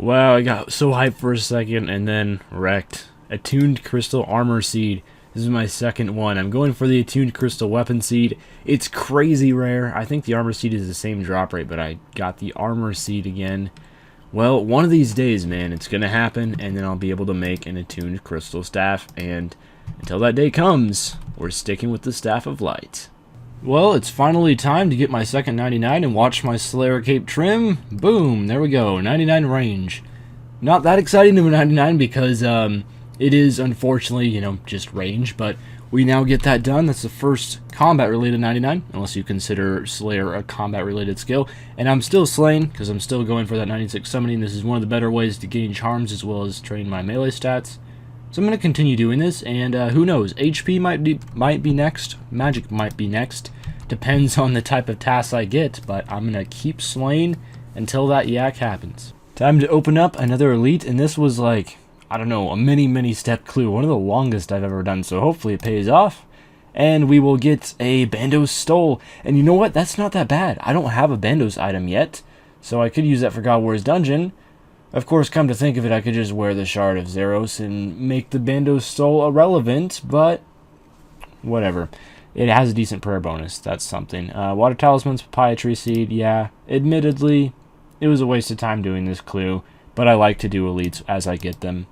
Wow, I got so hyped for a second and then wrecked. Attuned Crystal Armor Seed. This is my second one. I'm going for the Attuned Crystal Weapon Seed. It's crazy rare. I think the Armor Seed is the same drop rate, but I got the Armor Seed again. Well, one of these days, man, it's going to happen, and then I'll be able to make an Attuned Crystal Staff, and until that day comes, we're sticking with the Staff of Light. Well, it's finally time to get my second 99 and watch my Slayer Cape trim. Boom, there we go, 99 range. Not that exciting to a 99 because it is unfortunately, just range, but we now get that done. That's the first combat-related 99, unless you consider Slayer a combat-related skill. And I'm still slaying, because I'm still going for that 96 summoning. This is one of the better ways to gain charms as well as train my melee stats. So I'm going to continue doing this, and who knows, HP might be next, magic might be next. Depends on the type of tasks I get, but I'm going to keep slaying until that yak happens. Time to open up another elite, and this was like, I don't know, a mini step clue, one of the longest I've ever done, so hopefully it pays off. And we will get a Bandos stole, and you know what, that's not that bad. I don't have a Bandos item yet, so I could use that for God War's Dungeon. Of course, come to think of it, I could just wear the Shard of Zeros and make the Bandos stole irrelevant, but whatever. It has a decent prayer bonus, that's something. Water Talisman's Papaya Tree Seed, yeah, admittedly, it was a waste of time doing this clue, but I like to do elites as I get them.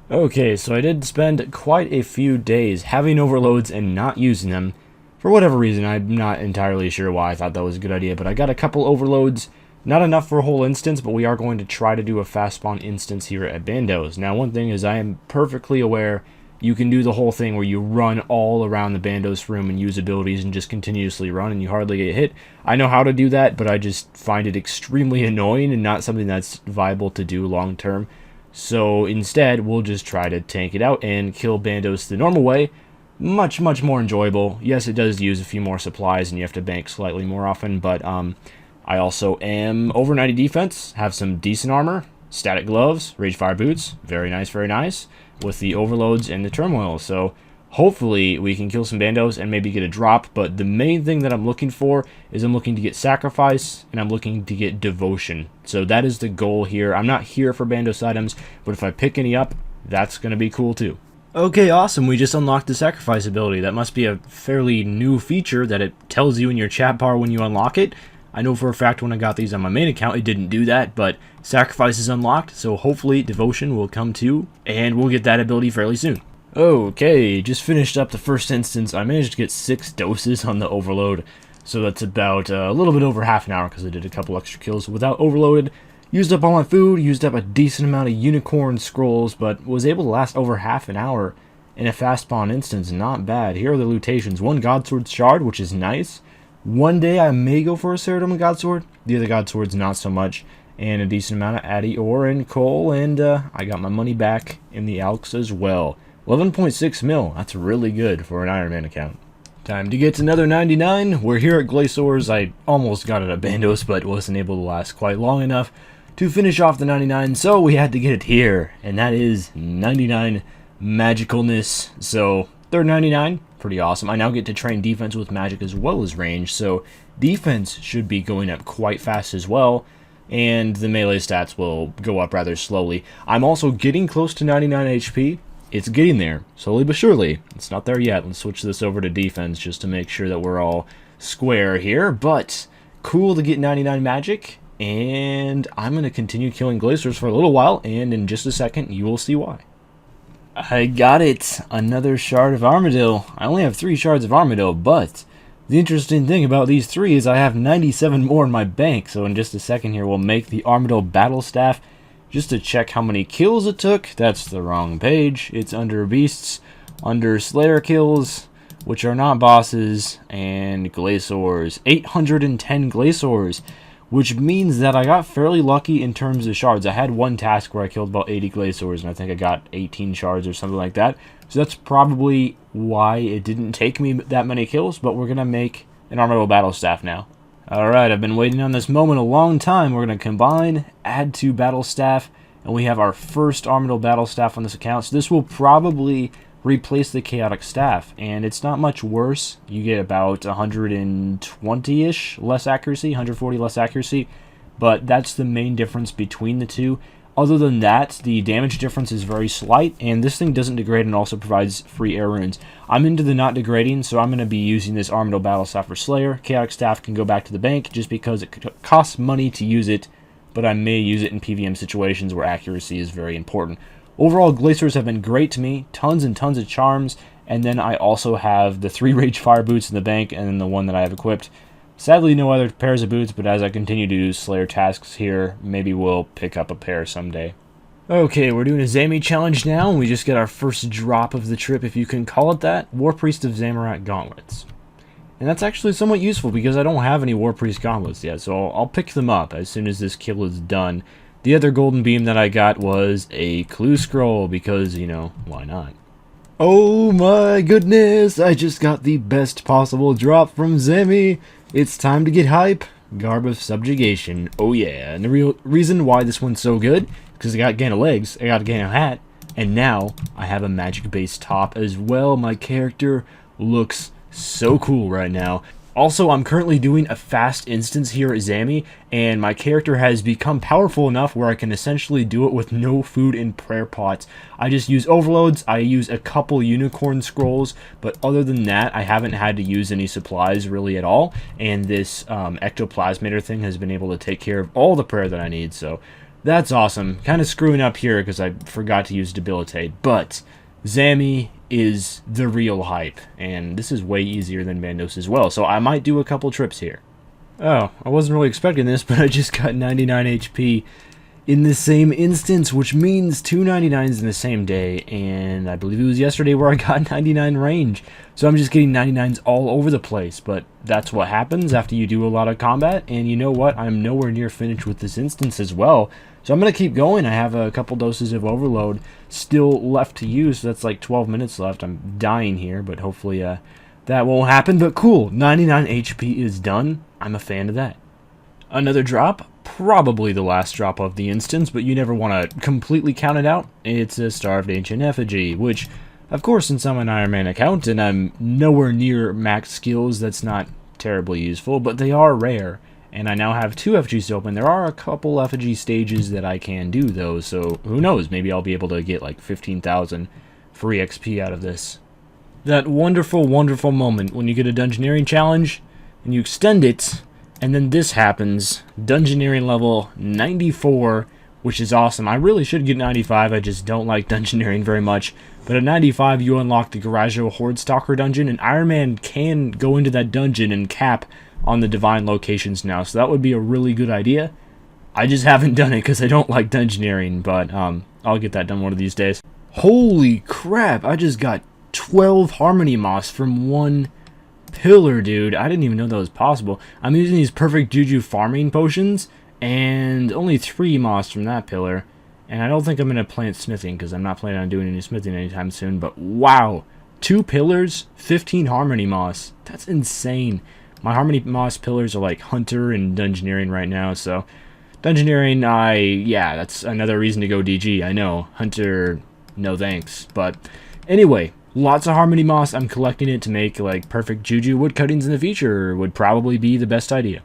Okay, so I did spend quite a few days having overloads and not using them. For whatever reason, I'm not entirely sure why I thought that was a good idea, but I got a couple overloads. Not enough for a whole instance, but we are going to try to do a fast spawn instance here at Bandos. Now, one thing is I am perfectly aware you can do the whole thing where you run all around the Bandos room and use abilities and just continuously run and you hardly get hit. I know how to do that, but I just find it extremely annoying and not something that's viable to do long term. So instead, we'll just try to tank it out and kill Bandos the normal way. Much more enjoyable. Yes, it does use a few more supplies and you have to bank slightly more often, but I also am over 90 defense, have some decent armor, static gloves, rage fire boots, very nice, with the overloads and the turmoil. So hopefully we can kill some Bandos and maybe get a drop, but the main thing that I'm looking for is I'm looking to get sacrifice and I'm looking to get devotion. So that is the goal here. I'm not here for Bandos items, but if I pick any up, that's going to be cool too. Okay, awesome. We just unlocked the sacrifice ability. That must be a fairly new feature that it tells you in your chat bar when you unlock it. I know for a fact when I got these on my main account, it didn't do that, but sacrifice is unlocked, so hopefully devotion will come too, and we'll get that ability fairly soon. Okay, just finished up the first instance. I managed to get 6 doses on the overload, so that's about a little bit over half an hour because I did a couple extra kills without overloaded. Used up all my food, used up a decent amount of unicorn scrolls, but was able to last over half an hour in a fast spawn instance. Not bad. Here are the lootations. 1 Godsword Shard, which is nice. One day I may go for a Ceridome Godsword, the other Godswords not so much, and a decent amount of Addy ore and coal, and I got my money back in the Alks as well. 11.6 mil, that's really good for an Ironman account. Time to get to another 99. We're here at Glaciers. I almost got it at Bandos, but wasn't able to last quite long enough to finish off the 99, so we had to get it here, and that is 99 magicalness. So third 99, pretty awesome. I now get to train defense with magic as well as range, so defense should be going up quite fast as well, and the melee stats will go up rather slowly. I'm also getting close to 99 HP. It's getting there, slowly but surely. It's not there yet. Let's switch this over to defense just to make sure that we're all square here, but cool to get 99 magic, and I'm going to continue killing glaciers for a little while, and in just a second you will see why. I got it! Another Shard of Armadyl. I only have 3 Shards of Armadyl, but the interesting thing about these 3 is I have 97 more in my bank, so in just a second here we'll make the Armadyl Battle Staff. Just to check how many kills it took, that's the wrong page. It's under Beasts, under Slayer kills, which are not bosses, and Glaciers. 810 Glaciers, which means that I got fairly lucky in terms of shards. I had one task where I killed about 80 Glaciers, and I think I got 18 shards or something like that. So that's probably why it didn't take me that many kills, but we're going to make an Armadyl Battle Staff now. Alright, I've been waiting on this moment a long time. We're going to combine, add 2 Battle Staff, and we have our first Armadyl Battle Staff on this account. So this will probably replace the Chaotic Staff, and it's not much worse. You get about 120-ish less accuracy, 140 less accuracy, but that's the main difference between the two. Other than that, the damage difference is very slight, and this thing doesn't degrade and also provides free air runes. I'm into the not degrading, so I'm going to be using this Armadyl Battle Staff for Slayer. Chaotic Staff can go back to the bank just because it costs money to use it, but I may use it in PvM situations where accuracy is very important. Overall, Glaciers have been great to me. Tons and tons of charms, and then I also have the 3 Rage Fire Boots in the bank, and then the one that I have equipped. Sadly, no other pairs of boots, but as I continue to do Slayer tasks here, maybe we'll pick up a pair someday. Okay, we're doing a Zami challenge now, and we just get our first drop of the trip, if you can call it that. War Priest of Zamorak Gauntlets. And that's actually somewhat useful, because I don't have any War Priest Gauntlets yet, so I'll pick them up as soon as this kill is done. The other golden beam that I got was a clue scroll, because, you know, why not? Oh my goodness, I just got the best possible drop from Zami. It's time to get hype. Garb of Subjugation. Oh yeah. And the real reason why this one's so good, because I got Gana legs, I got Gana hat, and now I have a magic base top as well. My character looks so cool right now. Also, I'm currently doing a fast instance here at Zami, and my character has become powerful enough where I can essentially do it with no food and prayer pots. I just use overloads, I use a couple unicorn scrolls, but other than that, I haven't had to use any supplies really at all, and this ectoplasmator thing has been able to take care of all the prayer that I need, so that's awesome. Kind of screwing up here because I forgot to use Debilitate, but Zami is the real hype, and this is way easier than Bandos as well, so I might do a couple trips here. Oh, I wasn't really expecting this, but I just got 99 HP in the same instance, which means 2 99s in the same day, and I believe it was yesterday where I got 99 range, so I'm just getting 99s all over the place, but that's what happens after you do a lot of combat, and you know what, I'm nowhere near finished with this instance as well, so I'm going to keep going. I have a couple doses of overload still left to use, so that's like 12 minutes left. I'm dying here, but hopefully that won't happen, but cool, 99 HP is done. I'm a fan of that. Another drop, probably the last drop of the instance, but you never want to completely count it out. It's a Starved Ancient Effigy, which, of course, since I'm an Ironman account and I'm nowhere near max skills, that's not terribly useful, but they are rare. And I now have 2 effigies open. There are a couple effigy stages that I can do, though, so who knows? Maybe I'll be able to get like 15,000 free XP out of this. That wonderful, wonderful moment when you get a Dungeoneering challenge, and you extend it, and then this happens. Dungeoneering level 94, which is awesome. I really should get 95, I just don't like Dungeoneering very much. But at 95, you unlock the Garajo Horde Stalker dungeon, and Iron Man can go into that dungeon and cap on the divine locations now, so that would be a really good idea. I just haven't done it because I don't like Dungeoneering, but I'll get that done one of these days. Holy crap, I just got 12 Harmony Moss from one pillar, dude. I didn't even know that was possible. I'm using these perfect Juju farming potions, and only 3 moss from that pillar. And I don't think I'm going to plant smithing, because I'm not planning on doing any smithing anytime soon, but wow. 2 pillars, 15 Harmony Moss. That's insane. My Harmony Moss pillars are like Hunter and Dungeoneering right now, so Dungeoneering, yeah, that's another reason to go DG, I know. Hunter, no thanks. But anyway, lots of Harmony Moss. I'm collecting it to make like perfect Juju wood cuttings in the future, would probably be the best idea.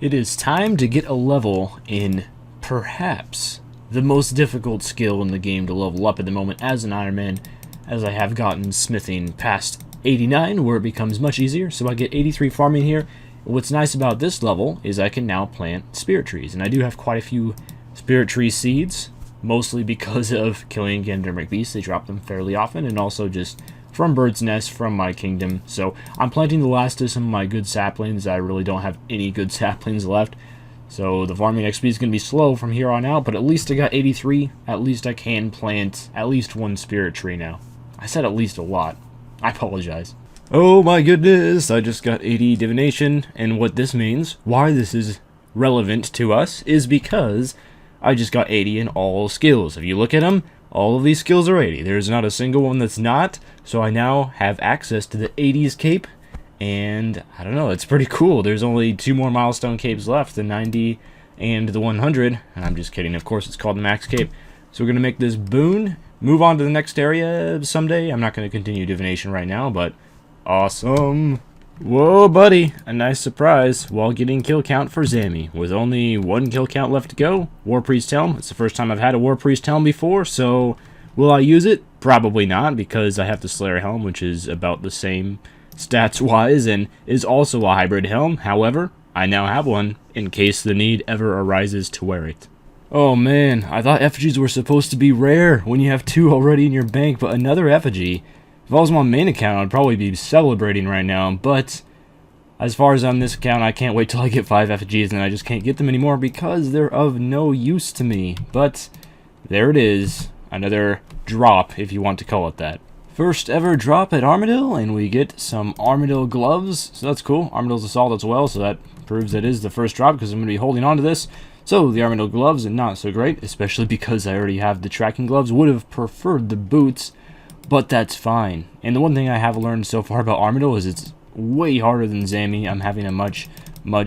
It is time to get a level in perhaps the most difficult skill in the game to level up at the moment as an Ironman, as I have gotten smithing past 89, where it becomes much easier, so I get 83 farming here. What's nice about this level is I can now plant spirit trees, and I do have quite a few spirit tree seeds, mostly because of killing Gandemic beasts. They drop them fairly often, and also just from Bird's Nest from my kingdom. So I'm planting the last of some of my good saplings. I really don't have any good saplings left, so the farming XP is going to be slow from here on out, but at least I got 83. At least I can plant at least 1 spirit tree now. I said at least a lot. I apologize. Oh my goodness, I just got 80 divination, and what this means, why this is relevant to us, is because I just got 80 in all skills. If you look at them, all of these skills are 80. There's not a single one that's not, so I now have access to the 80s cape, and I don't know, it's pretty cool. There's only 2 more milestone capes left, the 90 and the 100, and I'm just kidding, of course it's called the max cape. So we're going to make this boon, move on to the next area someday. I'm not going to continue divination right now, but awesome. Whoa, buddy. A nice surprise while getting kill count for Zami. With only 1 kill count left to go. War Priest Helm. It's the first time I've had a War Priest Helm before, so will I use it? Probably not, because I have the Slayer Helm, which is about the same stats-wise, and is also a hybrid helm. However, I now have one, in case the need ever arises to wear it. Oh man, I thought effigies were supposed to be rare when you have 2 already in your bank, but another effigy. If I was on my main account, I'd probably be celebrating right now, but as far as on this account, I can't wait till I get 5 effigies, and I just can't get them anymore because they're of no use to me. But there it is, another drop, if you want to call it that. First ever drop at Armadyl, and we get some Armadyl gloves, so that's cool. Armadyl's assault as well, so that proves that is the first drop, because I'm going to be holding on to this. So, the Armadyl gloves are not so great, especially because I already have the tracking gloves. Would have preferred the boots, but that's fine. And the one thing I have learned so far about Armadyl is it's way harder than Zami. I'm having a much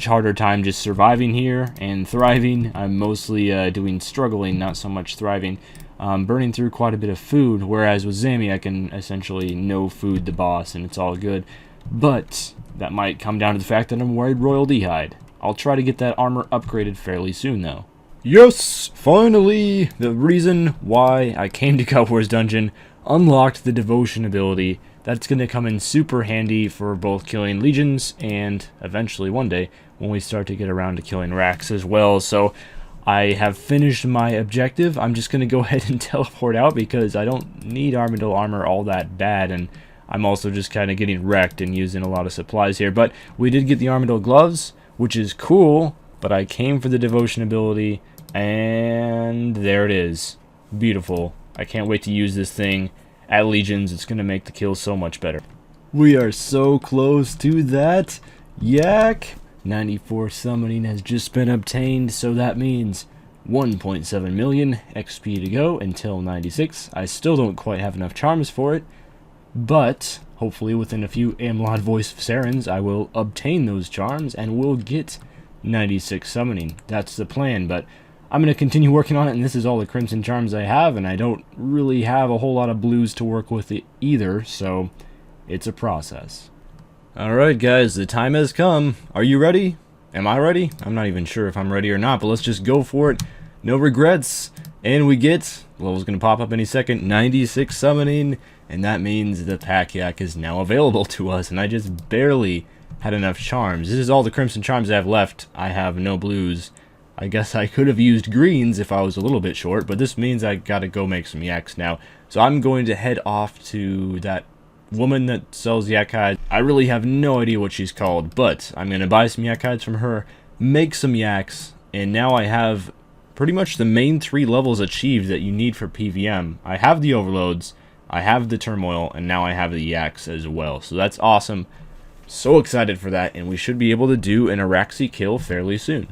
harder time just surviving here and thriving. I'm mostly doing struggling, not so much thriving. Burning through quite a bit of food, whereas with Zami I can essentially no food the boss and it's all good. But that might come down to the fact that I'm worried Royal D'hide. I'll try to get that armor upgraded fairly soon though. Yes! Finally! The reason why I came to God War's Dungeon unlocked the Devotion ability. That's going to come in super handy for both killing legions and eventually one day when we start to get around to killing racks as well. So I have finished my objective. I'm just going to go ahead and teleport out because I don't need Armadyl armor all that bad, and I'm also just kind of getting wrecked and using a lot of supplies here. But we did get the Armadyl gloves, which is cool, but I came for the Devotion ability, and there it is. Beautiful. I can't wait to use this thing at Legions. It's going to make the kills so much better. We are so close to that. Yak! 94 summoning has just been obtained, so that means 1.7 million XP to go until 96. I still don't quite have enough charms for it, but hopefully within a few Amlod Voice of Sarens I will obtain those charms and will get 96 summoning. That's the plan, but I'm going to continue working on it, and this is all the Crimson Charms I have, and I don't really have a whole lot of blues to work with either, so it's a process. Alright guys, the time has come. Are you ready? Am I ready? I'm not even sure if I'm ready or not, but let's just go for it. No regrets. And we get, level's going to pop up any second, 96 summoning, and that means the Pack Yak is now available to us, and I just barely had enough charms. This is all the Crimson Charms I have left. I have no blues. I guess I could have used greens if I was a little bit short, but this means I gotta go make some yaks now. So I'm going to head off to that woman that sells yak hides. I really have no idea what she's called, but I'm going to buy some yak hides from her, make some yaks, and now I have pretty much the main 3 levels achieved that you need for PVM. I have the overloads, I have the turmoil, and now I have the yaks as well. So that's awesome. So excited for that, and we should be able to do an Araxi kill fairly soon.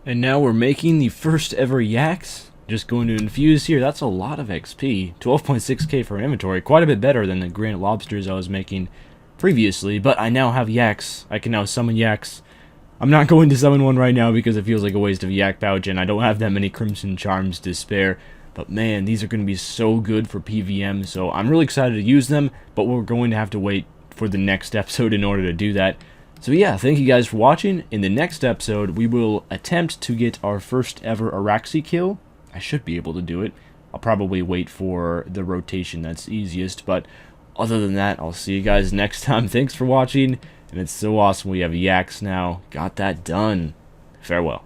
And now we're making the first ever yaks. Just going to infuse here. That's a lot of XP. 12.6k for inventory. Quite a bit better than the granite lobsters I was making previously. But I now have yaks. I can now summon yaks. I'm not going to summon one right now because it feels like a waste of yak pouch, and I don't have that many Crimson Charms to spare. But man, these are going to be so good for PVM. So I'm really excited to use them. But we're going to have to wait for the next episode in order to do that. So yeah, thank you guys for watching. In the next episode, we will attempt to get our first ever Araxi kill. I should be able to do it. I'll probably wait for the rotation that's easiest, but other than that, I'll see you guys next time. Thanks for watching, and it's so awesome we have yaks now. Got that done. Farewell.